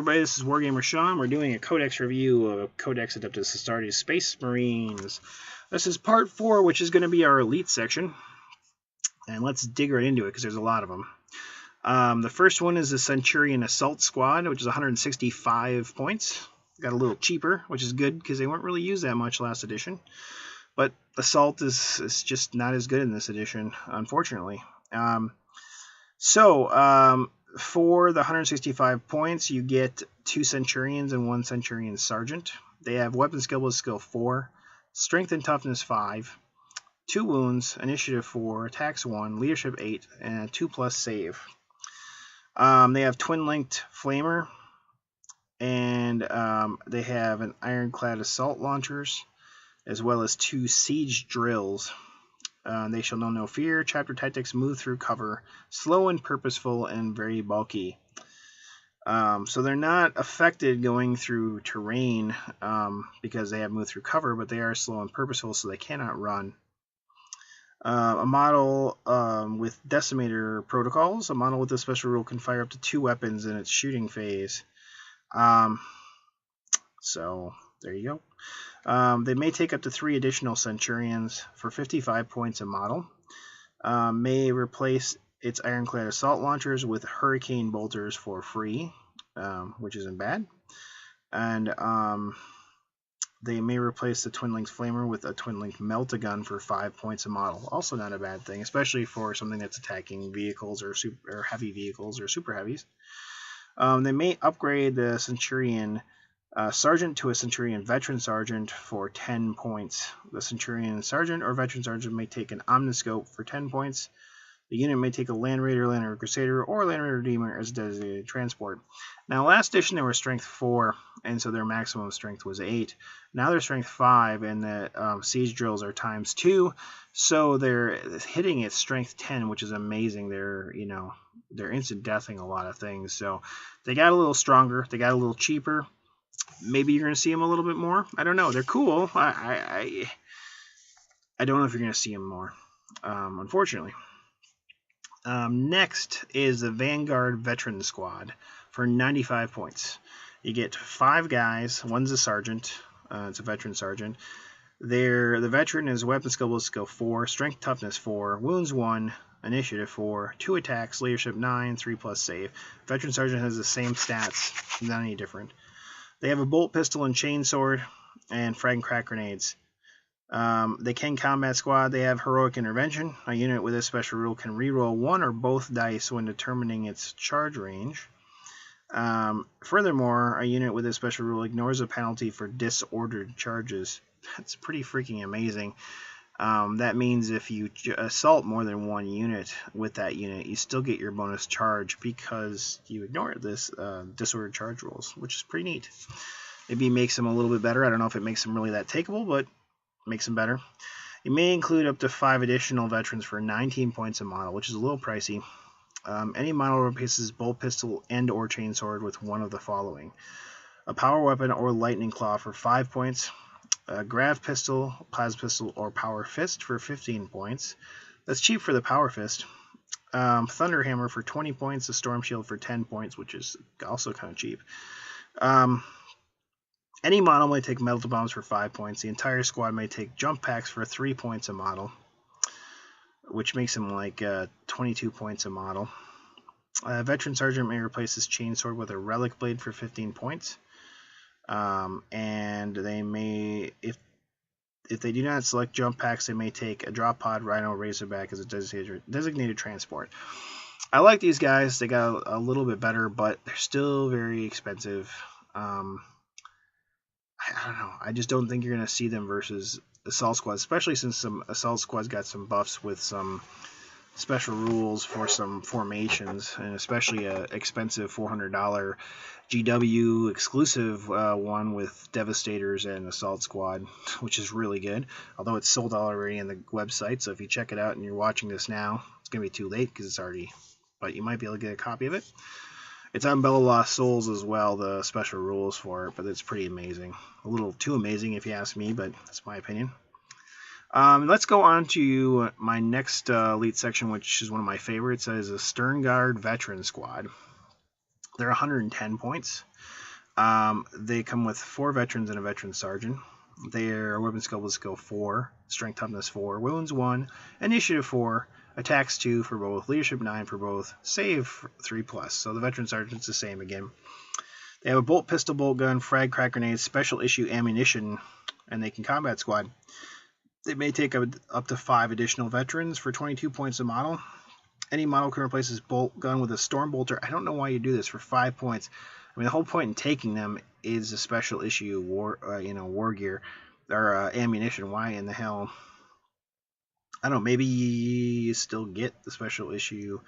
everybody, this is Wargamer Sean. We're doing a Codex review of Codex Adeptus Astartes Space Marines. This is part 4, which is going to be our Elite section. And let's dig right into it, because there's a lot of them. The first one is the Centurion Assault Squad, which is 165 points. Got a little cheaper, which is good, because they weren't really used that much last edition. But Assault is just not as good in this edition, unfortunately. For the 165 points, you get 2 Centurions and 1 Centurion Sergeant. They have Weapon Skill with Skill 4, Strength and Toughness 5, 2 Wounds, Initiative 4, Attacks 1, Leadership 8, and a 2+ save. They have Twin-Linked Flamer, and they have an Ironclad Assault Launchers, as well as 2 Siege Drills. They shall know no fear. Chapter tactics: move through cover, slow and purposeful, and very bulky. So they're not affected going through terrain because they have move through cover, but they are slow and purposeful, so they cannot run. A model with Decimator protocols. A model with this special rule can fire up to 2 weapons in its shooting phase. So there you go. They may take up to 3 additional Centurions for 55 points a model. May replace its Ironclad Assault Launchers with Hurricane Bolters for free, which isn't bad. And they may replace the Twin-Linked Flamer with a Twin-Linked Melt-A-Gun for 5 points a model. Also not a bad thing, especially for something that's attacking vehicles or heavy vehicles or super heavies. They may upgrade the Centurion Sergeant to a Centurion Veteran Sergeant for 10 points. The Centurion Sergeant or Veteran Sergeant may take an Omniscope for 10 points. The unit may take a Land Raider, Land Raider Crusader, or Land Raider Redeemer as designated transport. Now, last edition they were Strength 4, and so their maximum strength was 8. Now they're Strength 5, and the Siege Drills are ×2, so they're hitting at Strength 10, which is amazing. They're instant deathing a lot of things, so they got a little stronger, they got a little cheaper. Maybe you're going to see them a little bit more. I don't know. They're cool. I don't know if you're going to see them more, unfortunately. Next is the Vanguard Veteran Squad for 95 points. You get 5 guys. One's a sergeant. It's a veteran sergeant. The veteran is Weapon Skill with Skill 4, Strength Toughness 4, Wounds 1, Initiative 4, 2 attacks, Leadership 9, 3+ save. Veteran sergeant has the same stats, not any different. They have a bolt pistol and chainsword and frag and crack grenades. They can combat squad. They have heroic intervention. A unit with this special rule can reroll 1 or both dice when determining its charge range. Furthermore, a unit with this special rule ignores a penalty for disordered charges. That's pretty freaking amazing. That means if you assault more than 1 unit with that unit, you still get your bonus charge because you ignore this disordered charge rules, which is pretty neat. Maybe makes them a little bit better. I don't know if it makes them really that takeable, but makes them better. You may include up to 5 additional veterans for 19 points a model, which is a little pricey. Any model replaces bolt pistol and or chainsword with one of the following: a power weapon or lightning claw for 5 points, a grav pistol, plasma pistol, or power fist for 15 points. That's cheap for the power fist. Thunder hammer for 20 points, a storm shield for 10 points, which is also kind of cheap. Any model may take metal bombs for 5 points. The entire squad may take jump packs for 3 points a model, which makes them like 22 points a model. A veteran sergeant may replace his chainsword with a relic blade for 15 points. And they may, if they do not select jump packs, they may take a drop pod, Rhino, Razorback as a designated transport. I like these guys. They got a little bit better, but they're still very expensive. I don't know. I just don't think you're going to see them versus Assault Squad, especially since some Assault Squad's got some buffs with some special rules for some formations, and especially a expensive $400 GW exclusive one with Devastators and Assault Squad, which is really good, although it's sold already on the website. So if you check it out and you're watching this now, it's going to be too late because it's already, but you might be able to get a copy of it. It's on Bella Lost Souls as well, the special rules for it, but it's pretty amazing. A little too amazing if you ask me, but that's my opinion. Let's go on to my next elite section, which is one of my favorites. That is a Stern Guard Veteran Squad. They're 110 points. They come with 4 veterans and a veteran sergeant. Their weapon skill is skill 4, strength toughness 4, wounds 1, initiative 4, attacks 2 for both, leadership 9 for both, save 3+. So the veteran sergeant's the same again. They have a bolt pistol, bolt gun, frag, crack grenades, special issue ammunition, and they can combat squad. They may take up to 5 additional veterans for 22 points a model. Any model can replace this bolt gun with a storm bolter. I don't know why you do this for 5 points. I mean, the whole point in taking them is a special issue war gear or ammunition. Why in the hell? I don't know. Maybe you still get the special issue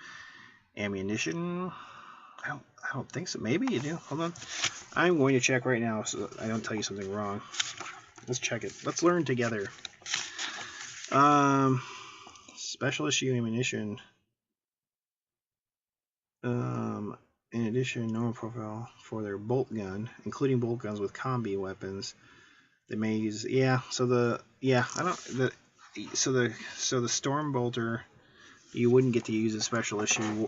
ammunition. I don't think so. Maybe you do. Hold on. I'm going to check right now so I don't tell you something wrong. Let's check it. Let's learn together. Special issue ammunition. In addition, normal profile for their bolt gun, including bolt guns with combi weapons. They may use so the storm bolter, you wouldn't get to use a special issue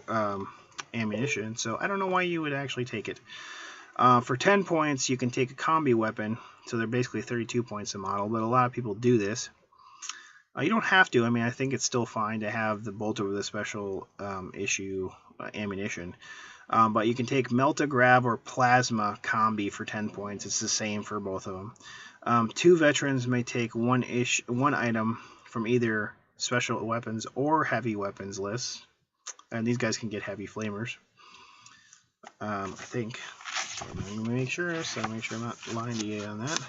ammunition. So I don't know why you would actually take it. For 10 points, you can take a combi weapon. So they're basically 32 points a model, but a lot of people do this. You don't have to. I mean, I think it's still fine to have the bolter with a special issue ammunition. But you can take Melta, Grab, or Plasma combi for 10 points. It's the same for both of them. 2 veterans may take one item from either special weapons or heavy weapons lists. And these guys can get heavy flamers. I think. I'm going to make sure, so make sure I'm not lying to you on that.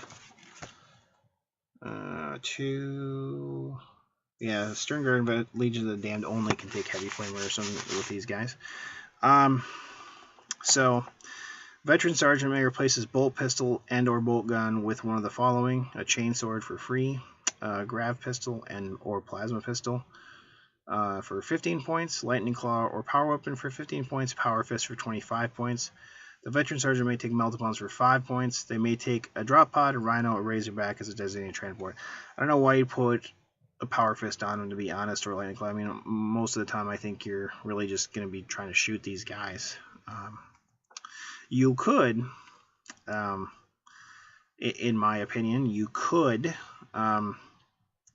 2... Yeah, Stern Guard and Legion of the Damned only can take heavy flamers with these guys. So, veteran sergeant may replace his bolt pistol and or bolt gun with one of the following: a chainsword for free, a grav pistol and or plasma pistol for 15 points, lightning claw or power weapon for 15 points, power fist for 25 points. The veteran sergeant may take meltabombs for 5 points. They may take a drop pod, a rhino, or razorback as a designated transport. I don't know why you put a power fist on them, to be honest, or lightning claw. I mean, most of the time I think you're really just going to be trying to shoot these guys. You could, in my opinion, you could, but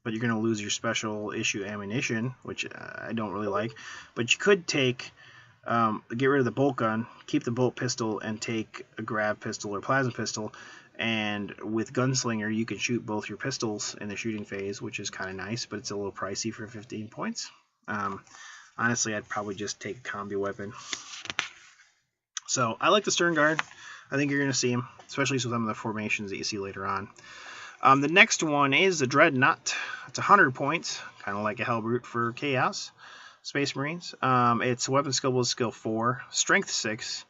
you're going to lose your special issue ammunition, which I don't really like. But you could take, get rid of the bolt gun, keep the bolt pistol, and take a grab pistol or plasma pistol. And with Gunslinger, you can shoot both your pistols in the shooting phase, which is kind of nice, but it's a little pricey for 15 points. Honestly, I'd probably just take a combi weapon. So I like the Stern Guard. I think you're going to see him, especially with some of the formations that you see later on. The next one is the Dreadnought. It's 100 points, kind of like a Hellbrute for Chaos Space Marines. Its weapon skill is skill 4, strength 6,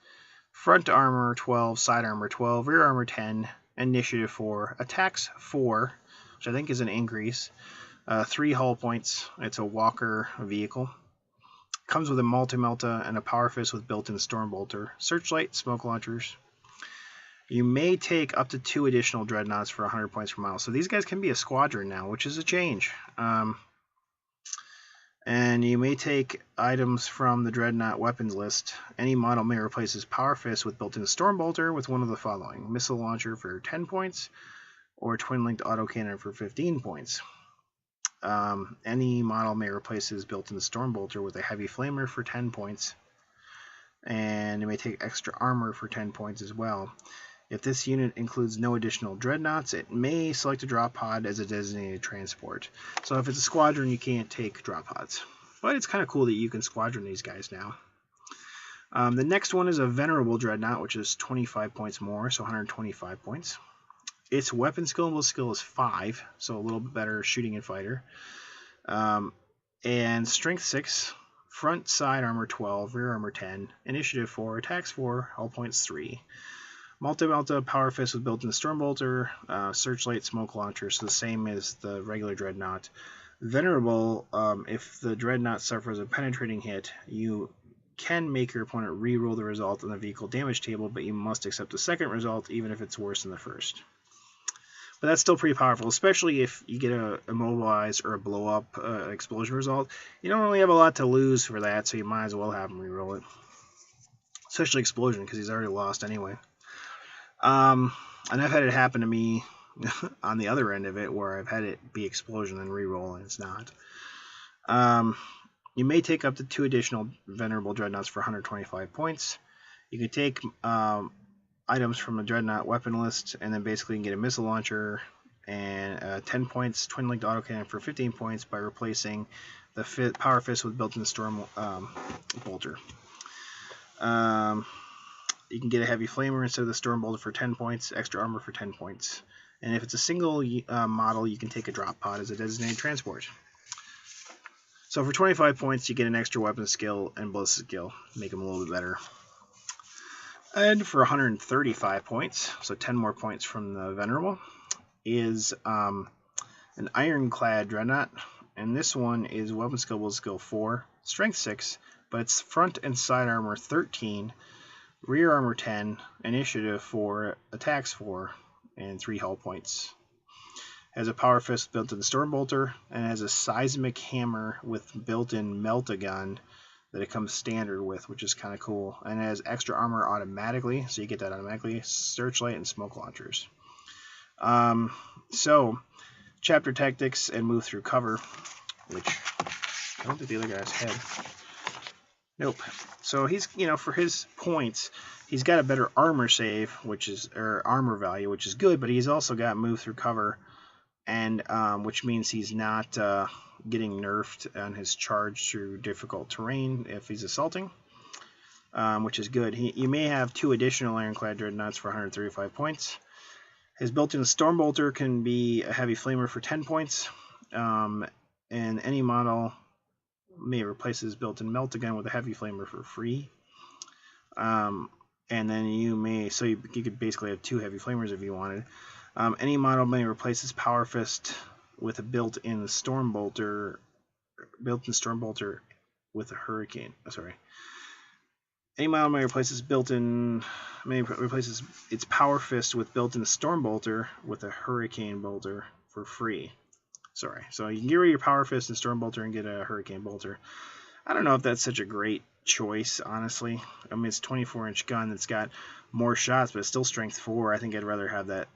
front armor 12, side armor 12, rear armor 10, initiative 4, attacks 4, which I think is an increase, 3 hull points. It's a walker vehicle. Comes with a multi-melta and a power fist with built-in storm bolter, searchlight, smoke launchers. You may take up to 2 additional dreadnoughts for 100 points per model. So these guys can be a squadron now, which is a change. And you may take items from the dreadnought weapons list. Any model may replace his power fist with built-in storm bolter with one of the following: missile launcher for 10 points, or twin-linked autocannon for 15 points. Any model may replace his built-in storm bolter with a heavy flamer for 10 points, and it may take extra armor for 10 points as well. If this unit includes no additional dreadnoughts, it may select a drop pod as a designated transport. So if it's a squadron, you can't take drop pods. But it's kind of cool that you can squadron these guys now. The next one is a Venerable Dreadnought, which is 25 points more, so 125 points. Its weapon skill is 5, so a little bit better shooting and fighter. And strength 6, front side armor 12, rear armor 10, initiative 4, attacks 4, hull points 3. Multi-melta, power fist with built-in storm bolter, searchlight, smoke launcher, so the same as the regular dreadnought. Venerable, if the dreadnought suffers a penetrating hit, you can make your opponent re-roll the result on the vehicle damage table, but you must accept the second result even if it's worse than the first. But that's still pretty powerful, especially if you get a immobilized or a blow-up explosion result. You don't really have a lot to lose for that, so you might as well have him re-roll it. Especially explosion, because he's already lost anyway. And I've had it happen to me on the other end of it, where I've had it be explosion and reroll, and it's not. You may take up to 2 additional venerable dreadnoughts for 125 points. You can take items from a dreadnought weapon list, and then basically you can get a missile launcher and 10 points, twin-linked autocannon for 15 points by replacing the power fist with built-in storm bolter. You can get a heavy flamer instead of the storm bolter for 10 points, extra armor for 10 points. And if it's a single model, you can take a drop pod as a designated transport. So for 25 points, you get an extra weapon skill and ballistic skill, make them a little bit better. And for 135 points, so 10 more points from the Venerable, is an Ironclad Dreadnought. And this one is weapon skill 4, strength 6, but it's front and side armor 13, rear armor 10, initiative 4, attacks 4, and 3 hull points. Has a power fist built in the storm bolter, and has a seismic hammer with built-in melt-a-gun that it comes standard with, which is kind of cool. And it has extra armor automatically, so you get that automatically, searchlight and smoke launchers. So chapter tactics and move through cover, which I don't think the other guys had. Nope. So he's, for his points, he's got a better armor save, or armor value, which is good, but he's also got move through cover, and which means he's not getting nerfed on his charge through difficult terrain if he's assaulting, which is good. You may have 2 additional Ironclad Dreadnoughts for 135 points. His built-in storm bolter can be a heavy flamer for 10 points, and any model may replace his built-in melt-a-gun with a heavy flamer for free. And then you could basically have 2 heavy flamers if you wanted. Any model may replace his power fist with a built-in storm bolter with a hurricane. Any model may replace its power fist with built-in storm bolter with a hurricane bolter for free. So you can get rid of your power fist and storm bolter and get a hurricane bolter. I don't know if that's such a great choice, honestly. I mean, it's a 24-inch gun that's got more shots, but it's still strength 4. I think I'd rather have that,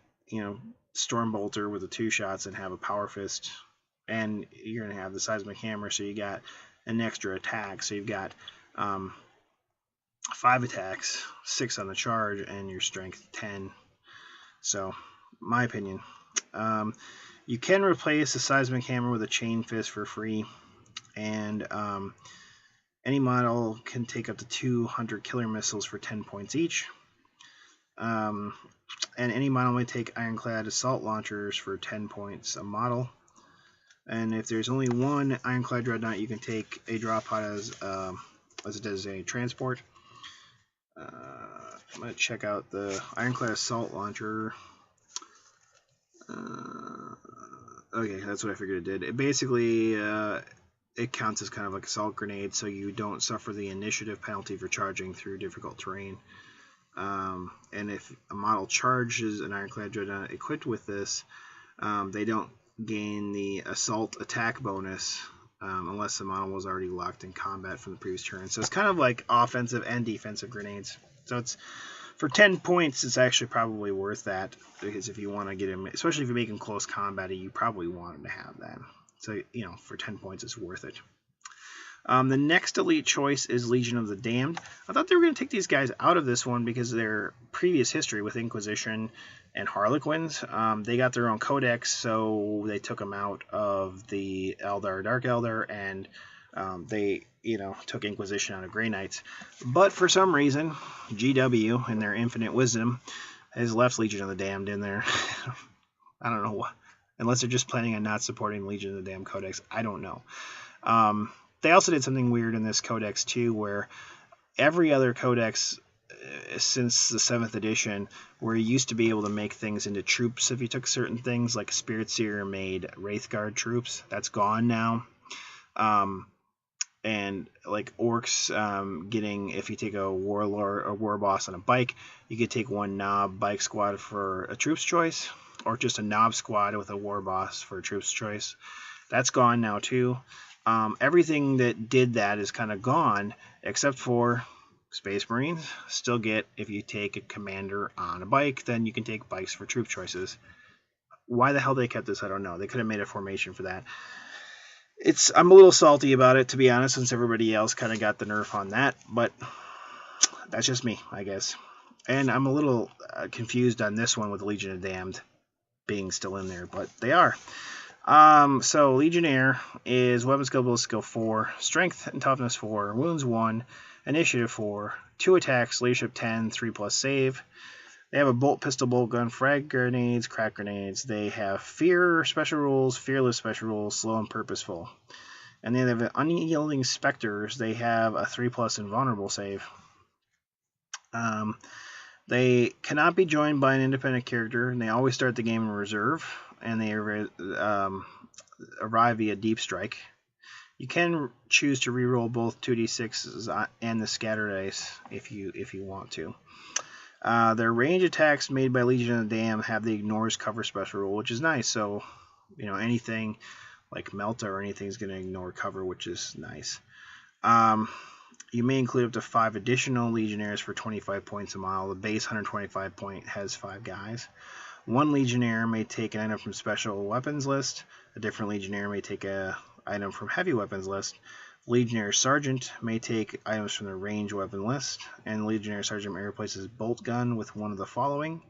storm bolter with the 2 shots and have a power fist. And you're going to have the seismic hammer, so you got an extra attack. So you've got 5 attacks, 6 on the charge, and your strength 10. So, my opinion. You can replace the seismic hammer with a chain fist for free, and any model can take up to 200 killer missiles for 10 points each. And any model may take ironclad assault launchers for 10 points a model. And if there's only 1 Ironclad Dreadnought, you can take a drop pod as a designated transport. I'm going to check out the Ironclad Assault Launcher. Okay, that's what I figured it did. It basically, it counts as kind of like assault grenade, so you don't suffer the initiative penalty for charging through difficult terrain. And if a model charges an Ironclad Dreadnought equipped with this, they don't gain the assault attack bonus unless the model was already locked in combat from the previous turn. So it's kind of like offensive and defensive grenades. So it's for 10 points, it's actually probably worth that, because if you want to get him, especially if you're making close combat, you probably want him to have that. So, for 10 points, it's worth it. The next elite choice is Legion of the Damned. I thought they were going to take these guys out of this one because of their previous history with Inquisition and Harlequins. They got their own Codex, so they took them out of the Eldar, Dark Eldar, and they, took Inquisition out of Grey Knights. But for some reason, GW, in their infinite wisdom, has left Legion of the Damned in there. I don't know why. Unless they're just planning on not supporting Legion of the Damned Codex. I don't know. They also did something weird in this Codex, too, where every other Codex since the 7th edition, where you used to be able to make things into troops if you took certain things, like Spirit Seer made Wraithguard troops. That's gone now. And like orcs getting, if you take a warlord or war boss on a bike, you could take 1 knob bike squad for a troops choice, or just a knob squad with a war boss for a troops choice. That's gone now too. Everything that did that is kind of gone, except for Space Marines still get, if you take a commander on a bike, then you can take bikes for troop choices. Why the hell they kept this, I don't know. They could have made a formation for that. I'm a little salty about it, to be honest, since everybody else kind of got the nerf on that, but that's just me, I guess. And I'm a little confused on this one with Legion of Damned being still in there, but they are. So Legionnaire is weapon skill 4, strength and toughness 4, wounds 1, initiative 4, 2 attacks, leadership 10, 3+ save. They have a bolt, pistol, bolt gun, frag grenades, crack grenades. They have fear special rules, fearless special rules, slow and purposeful. And then they have unyielding specters. They have a 3+ invulnerable save. They cannot be joined by an independent character, and they always start the game in reserve, and they arrive via deep strike. You can choose to reroll both 2d6s and the scatter dice if you want to. Their range attacks made by Legion of the Damned have the ignores cover special rule, which is nice. So, anything like Melta or anything is going to ignore cover, which is nice. You may include up to 5 additional Legionnaires for 25 points a model. The base 125 point has 5 guys. One Legionnaire may take an item from special weapons list. A different Legionnaire may take an item from heavy weapons list. Legionnaire Sergeant may take items from the range weapon list, and Legionnaire Sergeant may replace his bolt gun with one of the following: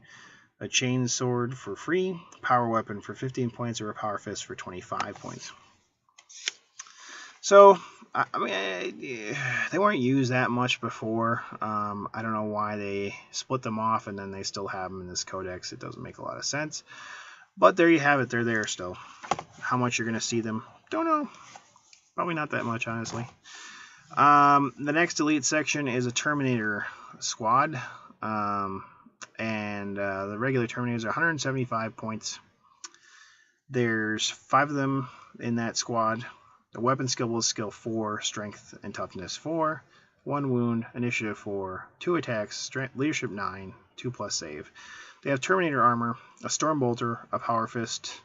a chain sword for free, power weapon for 15 points, or a power fist for 25 points. So, they weren't used that much before. I don't know why they split them off and then they still have them in this codex. It doesn't make a lot of sense. But there you have it. They're there still. How much you're going to see them, don't know. Probably not that much, honestly. The next elite section is a Terminator squad. And the regular Terminators are 175 points. There's 5 of them in that squad. The weapon skill was skill 4, strength and toughness 4, 1 wound, initiative 4, 2 attacks, leadership 9, 2+ save. They have Terminator armor, a Stormbolter, a power fist,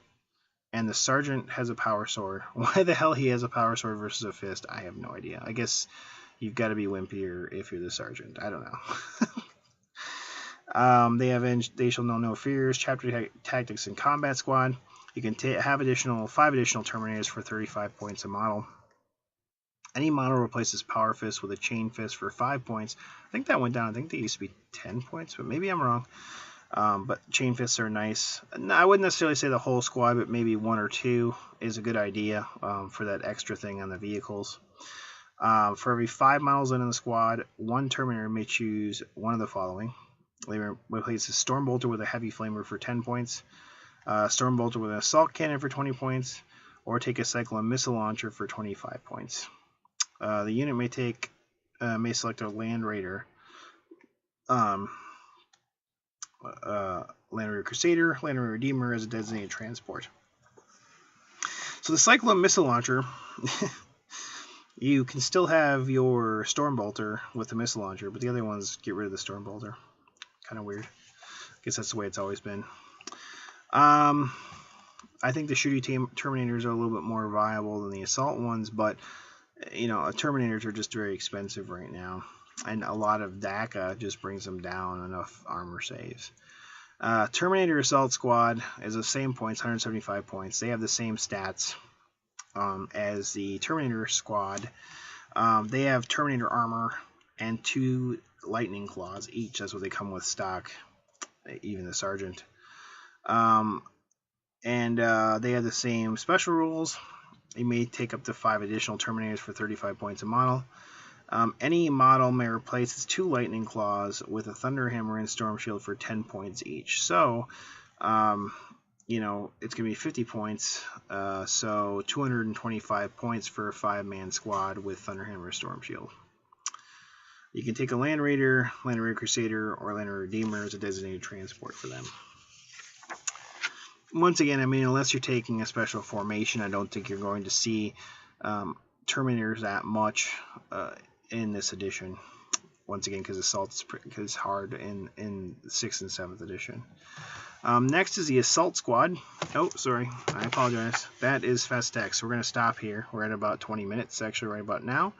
and the sergeant has a power sword. Why the hell he has a power sword versus a fist, I have no idea. I guess you've got to be wimpier if you're the sergeant. I don't know. They have They Shall Know No Fears, Chapter Tactics and Combat Squad. You can have 5 additional Terminators for 35 points a model. Any model replaces Power Fist with a Chain Fist for 5 points. I think that went down. I think they used to be 10 points, but maybe I'm wrong. But Chain Fists are nice. I wouldn't necessarily say the whole squad, but maybe 1 or 2 is a good idea for that extra thing on the vehicles. For every 5 models in the squad, 1 Terminator may choose one of the following. They replace a Stormbolter with a Heavy Flamer for 10 points. Stormbolter with an assault cannon for 20 points, or take a Cyclone missile launcher for 25 points. The unit may select a Land Raider, Land Raider Crusader, Land Raider Redeemer as a designated transport. So the Cyclone missile launcher, you can still have your Stormbolter with the missile launcher, but the other ones get rid of the Stormbolter. Kind of weird. I guess that's the way it's always been. I think the shooty Terminators are a little bit more viable than the assault ones, but Terminators are just very expensive right now, and a lot of DACA just brings them down enough armor saves. Terminator Assault Squad is the same points, 175 points. They have the same stats as the Terminator Squad. They have Terminator armor and 2 Lightning Claws each. That's what they come with stock, even the Sergeant. They have the same special rules. You may take up to 5 additional Terminators for 35 points a model. Any model may replace its 2 Lightning Claws with a Thunder Hammer and Storm Shield for 10 points each. So, it's going to be 50 points. So 225 points for a 5-man squad with Thunder Hammer and Storm Shield. You can take a Land Raider Crusader, or Land Raider Redeemer as a designated transport for them. Once again, unless you're taking a special formation, I don't think you're going to see Terminators that much in this edition. Once again, because Assault is hard in 6th and 7th edition. Next is the Assault Squad. Oh, sorry. I apologize. That is Festex. We're going to stop here. We're at about 20 minutes, actually, right about now.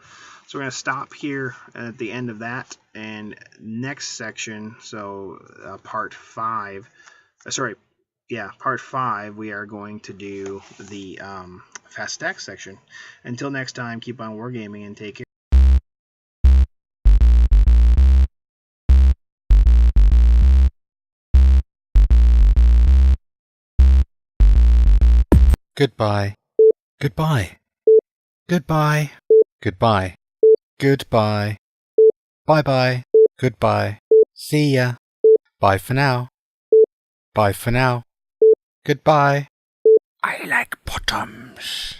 So we're going to stop here at the end of that. And next section, so part 5. Part 5, we are going to do the Festex section. Until next time, keep on wargaming and take care. Goodbye. Goodbye. Goodbye. Goodbye. Goodbye. Bye-bye. Goodbye. See ya. Bye for now. Bye for now. Goodbye. I like bottoms.